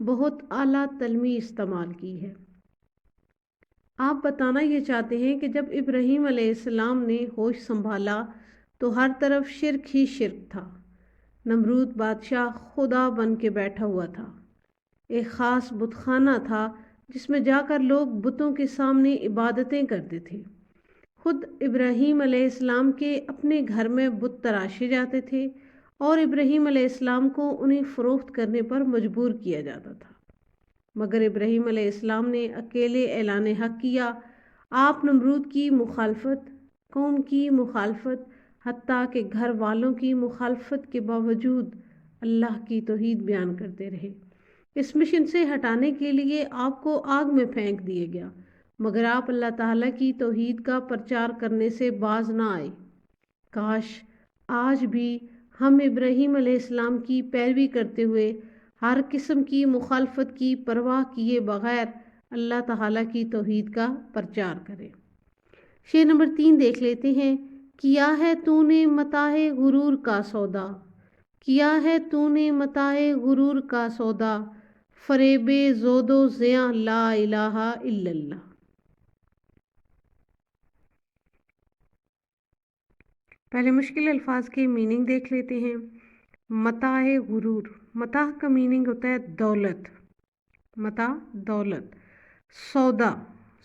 بہت اعلیٰ تلمی استعمال کی ہے۔ آپ بتانا یہ چاہتے ہیں کہ جب ابراہیم علیہ السلام نے ہوش سنبھالا تو ہر طرف شرک ہی شرک تھا۔ نمرود بادشاہ خدا بن کے بیٹھا ہوا تھا۔ ایک خاص بت خانہ تھا جس میں جا کر لوگ بتوں کے سامنے عبادتیں کرتے تھے۔ خود ابراہیم علیہ السلام کے اپنے گھر میں بت تراشے جاتے تھے اور ابراہیم علیہ السلام کو انہیں فروخت کرنے پر مجبور کیا جاتا تھا، مگر ابراہیم علیہ السلام نے اکیلے اعلان حق کیا۔ آپ نمرود کی مخالفت، قوم کی مخالفت، حتیٰ کہ گھر والوں کی مخالفت کے باوجود اللہ کی توحید بیان کرتے رہے۔ اس مشن سے ہٹانے کے لیے آپ کو آگ میں پھینک دیا گیا، مگر آپ اللہ تعالیٰ کی توحید کا پرچار کرنے سے باز نہ آئے۔ کاش آج بھی ہم ابراہیم علیہ السلام کی پیروی کرتے ہوئے ہر قسم کی مخالفت کی پرواہ کیے بغیر اللہ تعالیٰ کی توحید کا پرچار کریں۔ شعر نمبر 3 دیکھ لیتے ہیں۔ کیا ہے تو نے متاع غرور کا سودا، کیا ہے تو نے متاع غرور کا سودا، فریب زود و زیاں لا الہ الا اللہ۔ پہلے مشکل الفاظ کے میننگ دیکھ لیتے ہیں۔ متاع غرور، متاع کا میننگ ہوتا ہے دولت، متاع دولت۔ سودا،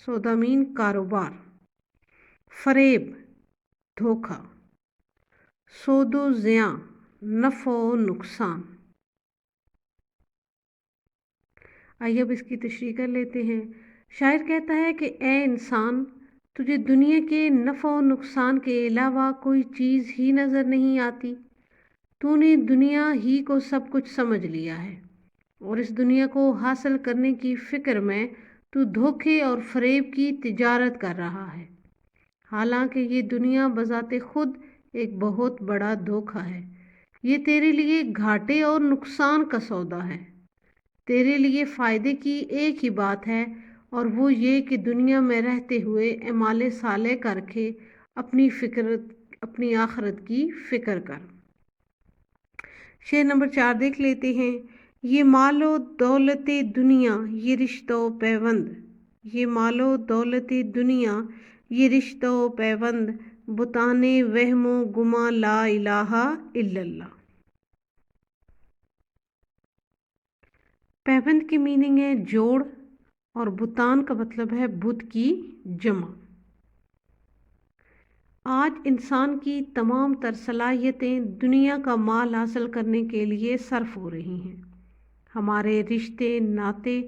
سودا مین کاروبار۔ فریب دھوکہ۔ سود و زیاں نفع و نقصان۔ آئیے اب اس کی تشریح کر لیتے ہیں۔ شاعر کہتا ہے کہ اے انسان، تجھے دنیا کے نفع و نقصان کے علاوہ کوئی چیز ہی نظر نہیں آتی۔ تو نے دنیا ہی کو سب کچھ سمجھ لیا ہے اور اس دنیا کو حاصل کرنے کی فکر میں تو دھوکے اور فریب کی تجارت کر رہا ہے، حالانکہ یہ دنیا بذات خود ایک بہت بڑا دھوکہ ہے۔ یہ تیرے لیے گھاٹے اور نقصان کا سودا ہے۔ تیرے لیے فائدے کی ایک ہی بات ہے اور وہ یہ کہ دنیا میں رہتے ہوئے اعمال صالح کر کے اپنی آخرت کی فکر کر۔ شعر نمبر 4 دیکھ لیتے ہیں۔ یہ مال و دولت دنیا یہ رشتہ و پیوند، یہ مال و دولت دنیا یہ رشتہ و پیوند، بتانے وہم و گماں لا الہ الا اللہ۔ پیوند کی میننگ ہے جوڑ اور بتان کا مطلب ہے بت کی جمع۔ آج انسان کی تمام تر صلاحیتیں دنیا کا مال حاصل کرنے کے لیے صرف ہو رہی ہیں۔ ہمارے رشتے ناتے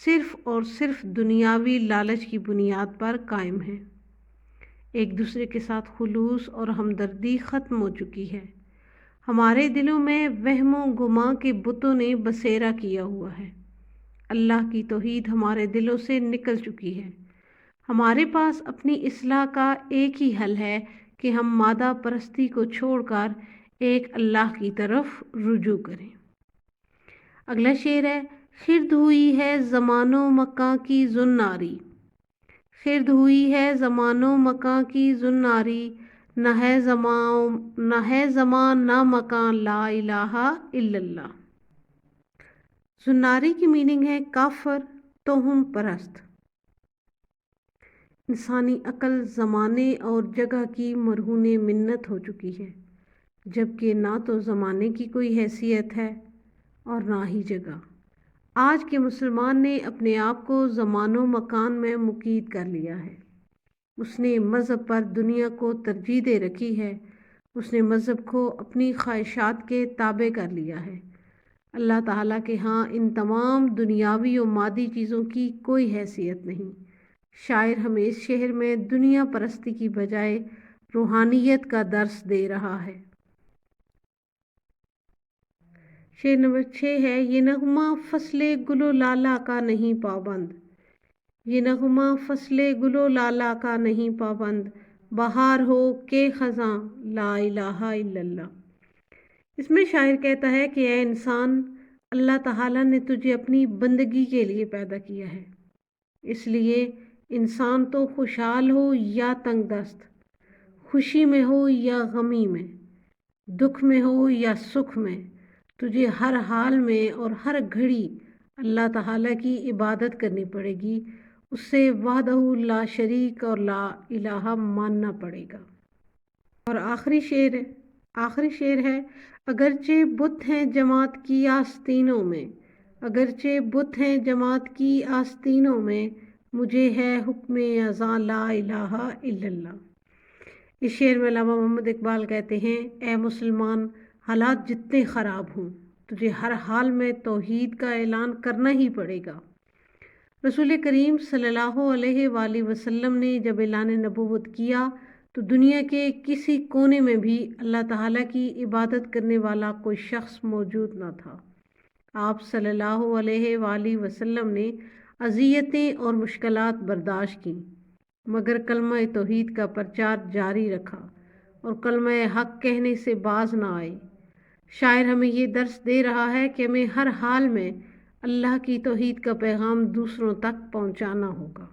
صرف اور صرف دنیاوی لالچ کی بنیاد پر قائم ہیں۔ ایک دوسرے کے ساتھ خلوص اور ہمدردی ختم ہو چکی ہے۔ ہمارے دلوں میں وہم و گماں کے بتوں نے بسیرا کیا ہوا ہے۔ اللہ کی توحید ہمارے دلوں سے نکل چکی ہے۔ ہمارے پاس اپنی اصلاح کا ایک ہی حل ہے کہ ہم مادہ پرستی کو چھوڑ کر ایک اللہ کی طرف رجوع کریں۔ اگلا شعر ہے۔ خرد ہوئی ہے زمان و مکاں کی زناری، خرد ہوئی ہے زمان و مکاں کی زناری، نہ ہے زمان نہ مکان لا الہ الا اللہ۔ زناری کی میننگ ہے کافر، توہم پرست۔ انسانی عقل زمانے اور جگہ کی مرہون منت ہو چکی ہے، جبکہ نہ تو زمانے کی کوئی حیثیت ہے اور نہ ہی جگہ۔ آج کے مسلمان نے اپنے آپ کو زمان و مکان میں مقید کر لیا ہے۔ اس نے مذہب پر دنیا کو ترجیح دے رکھی ہے، اس نے مذہب کو اپنی خواہشات کے تابع کر لیا ہے۔ اللہ تعالیٰ کے ہاں ان تمام دنیاوی و مادی چیزوں کی کوئی حیثیت نہیں۔ شاعر ہمیں اس شعر میں دنیا پرستی کی بجائے روحانیت کا درس دے رہا ہے۔ شعر نمبر 6 ہے۔ یہ نغمہ فصل گل و لالہ کا نہیں پابند، یہ نغمہ فصل گل و لالہ کا نہیں پابند، بہار ہو کہ خزاں لا الہ الا اللہ۔ اس میں شاعر کہتا ہے کہ اے انسان، اللہ تعالیٰ نے تجھے اپنی بندگی کے لیے پیدا کیا ہے، اس لیے انسان تو خوشحال ہو یا تنگ دست، خوشی میں ہو یا غمی میں، دکھ میں ہو یا سکھ میں، تجھے ہر حال میں اور ہر گھڑی اللہ تعالیٰ کی عبادت کرنی پڑے گی، اس سے وحدہ لا شریک اور لا الہ ماننا پڑے گا۔ اور آخری شعر ہے، اگرچہ بت ہیں جماعت کی آستینوں میں، اگرچہ بت ہیں جماعت کی آستینوں میں، مجھے ہے حکم اذاں لا الہ الا اللہ۔ اس شعر میں علامہ محمد اقبال کہتے ہیں، اے مسلمان، حالات جتنے خراب ہوں، تجھے ہر حال میں توحید کا اعلان کرنا ہی پڑے گا۔ رسول کریم صلی اللہ علیہ وآلہ وسلم نے جب اعلان نبوت کیا تو دنیا کے کسی کونے میں بھی اللہ تعالیٰ کی عبادت کرنے والا کوئی شخص موجود نہ تھا۔ آپ صلی اللہ علیہ وآلہ وسلم نے اذیتیں اور مشکلات برداشت کیں، مگر کلمہ توحید کا پرچار جاری رکھا اور کلمہ حق کہنے سے باز نہ آئے۔ شاعر ہمیں یہ درس دے رہا ہے کہ ہمیں ہر حال میں اللہ کی توحید کا پیغام دوسروں تک پہنچانا ہوگا۔